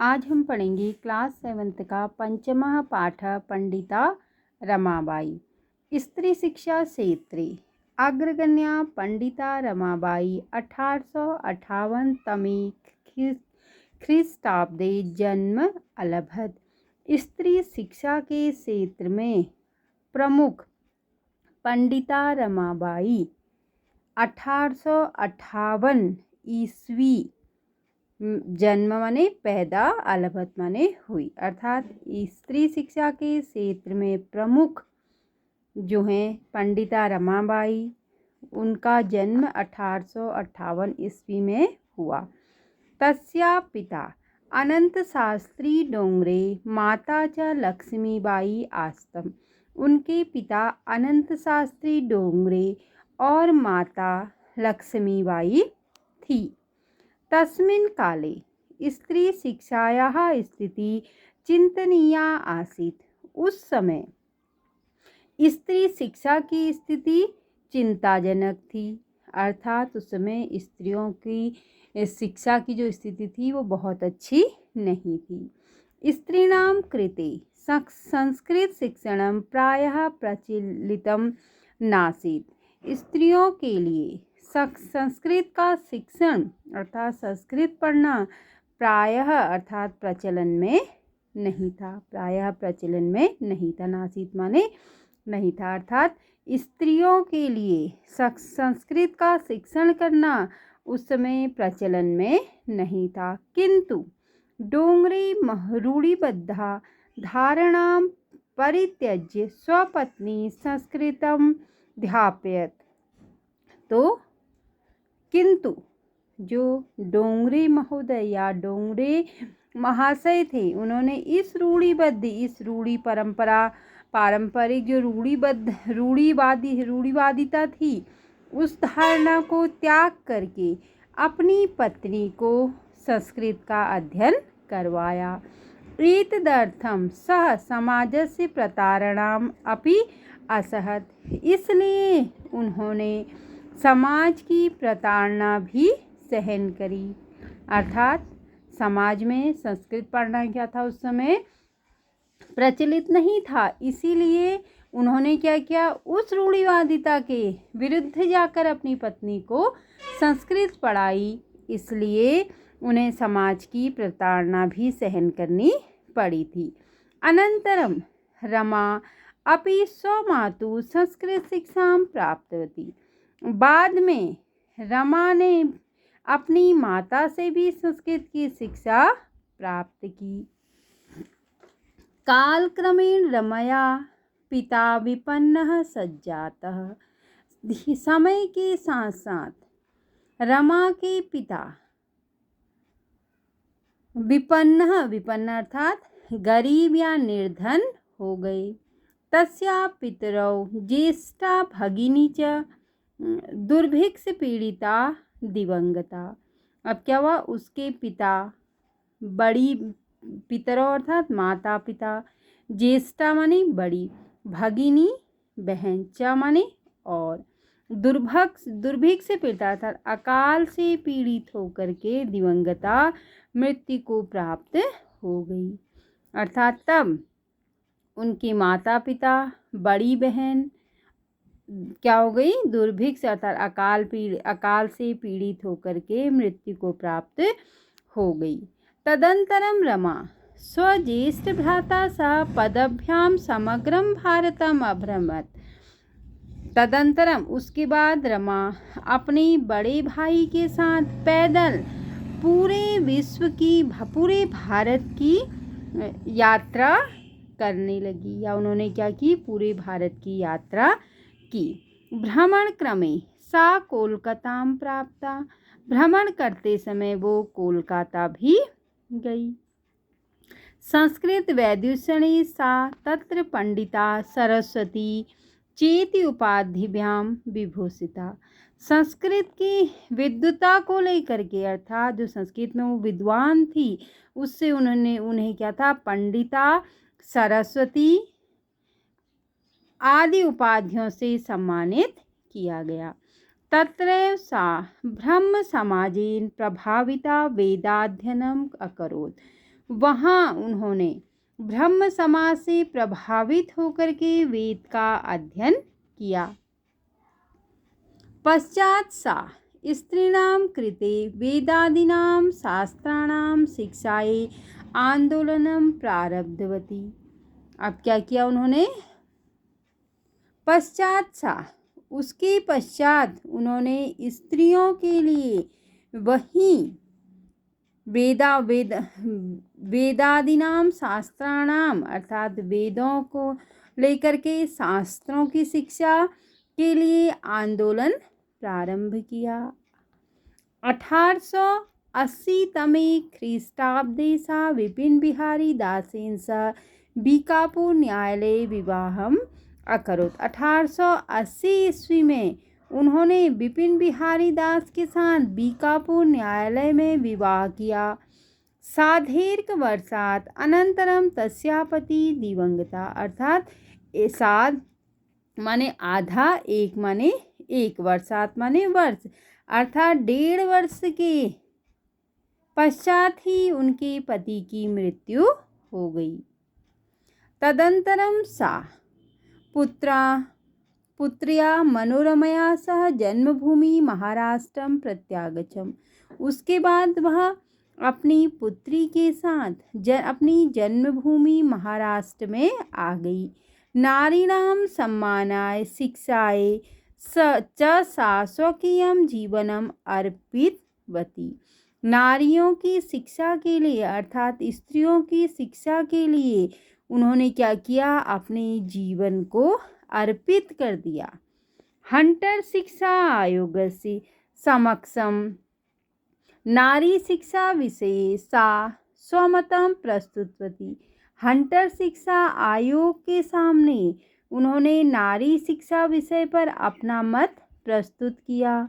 आज हम पढ़ेंगे क्लास 7th का पंचमः पाठ पंडिता रमाबाई। स्त्री शिक्षा क्षेत्रे अग्रगण्या पंडिता रमाबाई 1858 तमे ख्रीष्टाब्दे जन्म अलभत। स्त्री शिक्षा के क्षेत्र में प्रमुख पंडिता रमाबाई 1858 ईस्वी जन्म माने पैदा, अलभत माने हुई, अर्थात स्त्री शिक्षा के क्षेत्र में प्रमुख जो हैं पंडिता रमाबाई, उनका जन्म 1858 ईस्वी में हुआ। तस्या पिता अनंत शास्त्री डोंगरे, माता च लक्ष्मीबाई आस्तम। उनके पिता अनंत शास्त्री डोंगरे और माता लक्ष्मीबाई थी। तस्मिन् काले स्त्री शिक्षायाः स्थिति चिंतनीया आसीत्। उस समय स्त्री शिक्षा की स्थिति चिंताजनक थी, अर्थात उस समय स्त्रियों की शिक्षा की जो स्थिति थी वो बहुत अच्छी नहीं थी। स्त्रीणां कृते संस्कृत शिक्षणं प्रायः प्रचलितं नासीत्। स्त्रियों के लिए संस्कृत का शिक्षण अर्थात संस्कृत पढ़ना प्रायः अर्थात प्रचलन में नहीं था। प्रायः प्रचलन में नहीं था, नासीत माने नहीं था, अर्थात स्त्रियों के लिए संस्कृत का शिक्षण करना उस समय प्रचलन में नहीं था। किंतु डोंगरे रूढ़िबद्धा धारणां परित्यज्य स्वपत्नी संस्कृतं ध्यापयत। तो किंतु जो डोंगरे महोदय या डोंगरे महाशय थे, उन्होंने इस रूढ़ी परंपरा पारंपरिक जो रूढ़िवादिता थी, उस धारणा को त्याग करके अपनी पत्नी को संस्कृत का अध्ययन करवाया। एतदर्थं सह समाजस्य प्रतारणाम् अपि असहत। इसलिए उन्होंने समाज की प्रताड़ना भी सहन करी, अर्थात समाज में संस्कृत पढ़ना क्या था, उस समय प्रचलित नहीं था। इसीलिए उन्होंने क्या किया, उस रूढ़िवादिता के विरुद्ध जाकर अपनी पत्नी को संस्कृत पढ़ाई। इसलिए उन्हें समाज की प्रताड़ना भी सहन करनी पड़ी थी। अनंतरम रमा अपि स्वमातु संस्कृत शिक्षा प्राप्तवती। बाद में रमा ने अपनी माता से भी संस्कृत की शिक्षा प्राप्त की। कालक्रमेण रमया पिता विपन्नः सज्जातः। समय के साथ साथ रमा के पिता विपन्न अर्थात गरीब या निर्धन हो गए। तस्या पितरौ ज्येष्ठा भगिनी च दुर्भिक्ष पीड़िता दिवंगता। अब क्या हुआ, उसके पिता बड़ी, पितरौ अर्थात माता पिता, ज्येष्ठा माने बड़ी, भगिनी बहन, च माने और, दुर्भिक्ष से पीड़िता अर्थात अकाल से पीड़ित होकर के दिवंगता मृत्यु को प्राप्त हो गई। अर्थात तब उनके माता पिता, बड़ी बहन क्या हो गई, दुर्भिक्ष अर्थात अकाल से पीड़ित होकर के मृत्यु को प्राप्त हो गई। तदंतरम रमा स्वज्येष्ठ भ्राता सह पदभ्याम समग्रम भारतम अभ्रमत। तदंतरम उसके बाद रमा अपने बड़े भाई के साथ पैदल पूरे भारत की यात्रा करने लगी, या उन्होंने क्या की, पूरे भारत की यात्रा की। भ्रमण क्रमे सा कोलकातां प्राप्ता। भ्रमण करते समय वो कोलकाता भी गई। संस्कृत वैदुषणी सा तत्र पंडिता सरस्वती चेति उपाधिभ्यां विभूषिता। संस्कृत की विद्वता को लेकर के, अर्थात जो संस्कृत में वो विद्वान थी, उससे उन्हें क्या था, पंडिता सरस्वती आदि उपाधियों से सम्मानित किया गया। तत्रैव सा ब्रह्म समाजेन प्रभाविता वेदाध्ययनम अकरोत्। वहाँ उन्होंने ब्रह्म समाज से प्रभावित होकर के वेद का अध्ययन किया। पश्चात् सा स्त्रीणां कृते वेदादीनां शास्त्राणां शिक्षायै आंदोलनं प्रारब्धवती। अब क्या किया उन्होंने? पश्चात् सा, उसके पश्चात उन्होंने स्त्रियों के लिए वही वेदादीनाम शास्त्राणाम अर्थात वेदों को लेकर के शास्त्रों की शिक्षा के लिए आंदोलन प्रारंभ किया। 1880 तमे ख्रीष्टाब्दे सा विपिन बिहारी दासेन सह बीकापुर न्यायालय विवाहम अकरोत्। 1880 ईस्वी में उन्होंने विपिन बिहारी दास के साथ बीकापुर न्यायालय में विवाह किया। साधैर्क वर्षात् अनंतरम तस्या पति दिवंगता, अर्थात साध माने आधा, एक माने एक, वर्षात माने वर्ष, अर्थात 1.5 वर्ष के पश्चात ही उनके पति की मृत्यु हो गई। तदंतरम सा पुत्र्या मनोरमया सह जन्मभूमि महाराष्ट्रम प्रत्यागच्छम। उसके बाद वह अपनी पुत्री के साथ अपनी जन्मभूमि महाराष्ट्र में आ गई। नारीणां सम्मानाय शिक्षाय च सा स्वकीयं जीवनम अर्पितवती। नारियों की शिक्षा के लिए अर्थात स्त्रियों की शिक्षा के लिए उन्होंने क्या किया? अपने जीवन को अर्पित कर दिया। हंटर शिक्षा आयोग से समक्षम नारी शिक्षा विषय सा स्वमतम प्रस्तुतवती। हंटर शिक्षा आयोग के सामने उन्होंने नारी शिक्षा विषय पर अपना मत प्रस्तुत किया।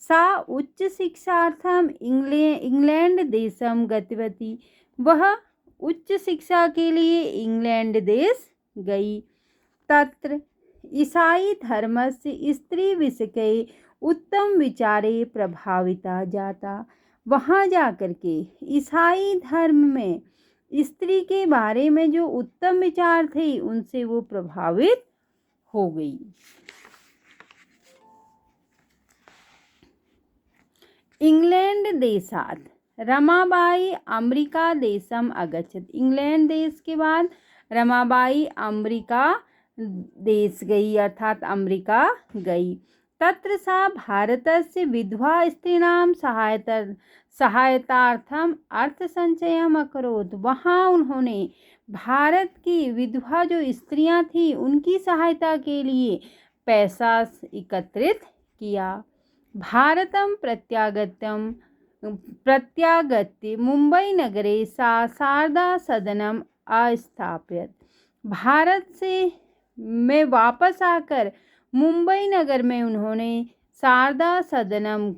सा उच्च शिक्षार्थम इंग्लैंड देशम गतवती। वह उच्च शिक्षा के लिए इंग्लैंड देश गई। तत्र ईसाई धर्म से स्त्री विषय के उत्तम विचारे प्रभाविता जाता। वहाँ जाकर के ईसाई धर्म में स्त्री के बारे में जो उत्तम विचार थे उनसे वो प्रभावित हो गई। इंग्लैंड देशात रमाबाई अमेरिका देशम अगच्छत। इंग्लैंड देश के बाद रमाबाई अमेरिका देश गई अर्थात अमेरिका गई। तत्र सा भारतस्य विधवा स्त्रीणां सहायतार्थम अर्थ संचयम अकरोत्। वहाँ उन्होंने भारत की विधवा जो स्त्रियां थी उनकी सहायता के लिए पैसा एकत्रित किया। भारतम प्रत्यागत्य मुंबई नगरे सा शारदा सदनम अस्थाप्यत। भारत से में वापस आकर मुंबई नगर में उन्होंने शारदा सदनम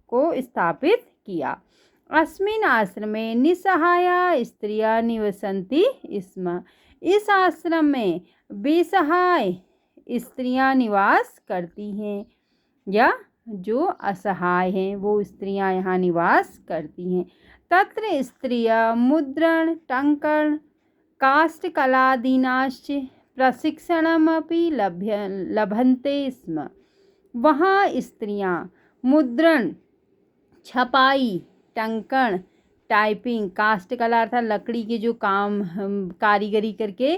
को स्थापित किया। अस्मिन् आश्रमे निसहाया स्त्रियां निवसन्ति स्म। इस आश्रम में बेसहाय स्त्रियां निवास करती हैं या जो असहाय हैं वो स्त्रियां यहाँ निवास करती हैं। तत्र स्त्रियां मुद्रण टंकण काष्ठकलादीनाश्च प्रशिक्षणमपि लभन्ते स्म। वहाँ स्त्रियां मुद्रण, छपाई, टंकण, टाइपिंग, काष्ठकला अर्थात लकड़ी के जो काम कारीगरी करके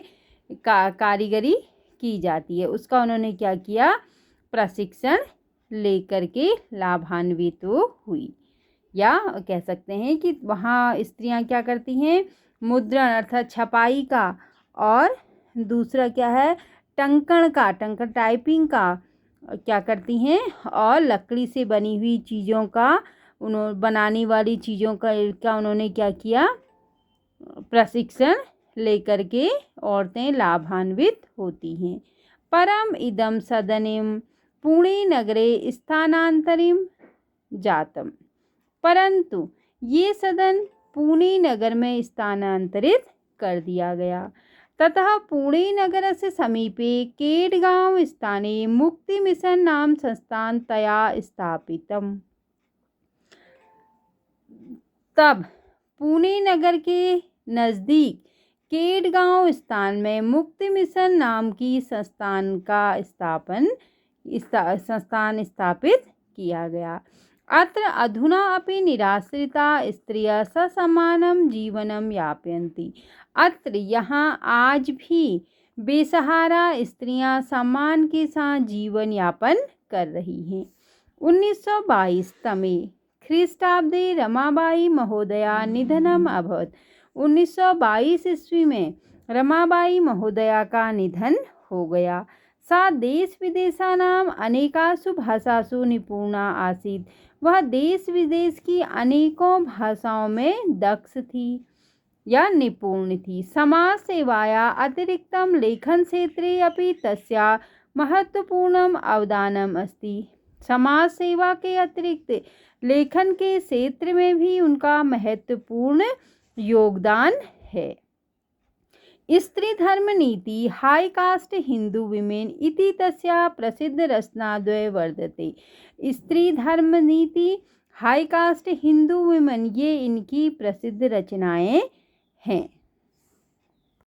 कारीगरी की जाती है उसका उन्होंने क्या किया? प्रशिक्षण लेकर के लाभान्वित हुई। या कह सकते हैं कि वहाँ स्त्रियां क्या करती हैं? मुद्रण अर्थात छपाई का, और दूसरा क्या है? टंकण का, टंकण टाइपिंग का क्या करती हैं? और लकड़ी से बनी हुई चीज़ों का बनाने वाली चीज़ों का उन्होंने क्या किया? प्रशिक्षण लेकर के औरतें लाभान्वित होती हैं। परम इदम सदनिम पुणे नगरे स्थानांतरिम जातम। परंतु ये सदन पुणे नगर में स्थानांतरित कर दिया गया। ततः पुणे नगर से समीपे केडगांव स्थाने मुक्ति मिशन नाम संस्थान तया स्थापितम। तब पुणे नगर के नज़दीक केडगांव स्थान में मुक्ति मिशन नाम की संस्थान स्थापित किया गया। अत्र अधुना अपि निराश्रिता स्त्रियः ससमानं जीवनं यापयन्ति। अत्र यहाँ आज भी बेसहारा स्त्रियां सम्मान के साथ जीवन यापन कर रही हैं। 1922 तमे ख्रीष्टाब्दे रमाबाई महोदया निधनम अभवत्। 1922 ईस्वी में रमाबाई महोदया का निधन हो गया। सा देश विदेशानाम अनेकासु भाषासु निपुणा आसीत्। वह देश विदेश की अनेकों भाषाओं में दक्ष थी या निपुण थी। समाज सेवाया अतिरिक्तं लेखन क्षेत्रे अपि तस्याः महत्वपूर्णम् अवदानम् अस्ति। समाज सेवा के अतिरिक्त लेखन के क्षेत्र में भी उनका महत्वपूर्ण योगदान है। स्त्री धर्म नीति हाई कास्ट हिंदू विमेन इति तस्याः प्रसिद्ध रचनाद्वय वर्तते। स्त्री धर्म नीति हाई कास्ट हिंदू विमेन ये इनकी प्रसिद्ध रचनाएं हैं।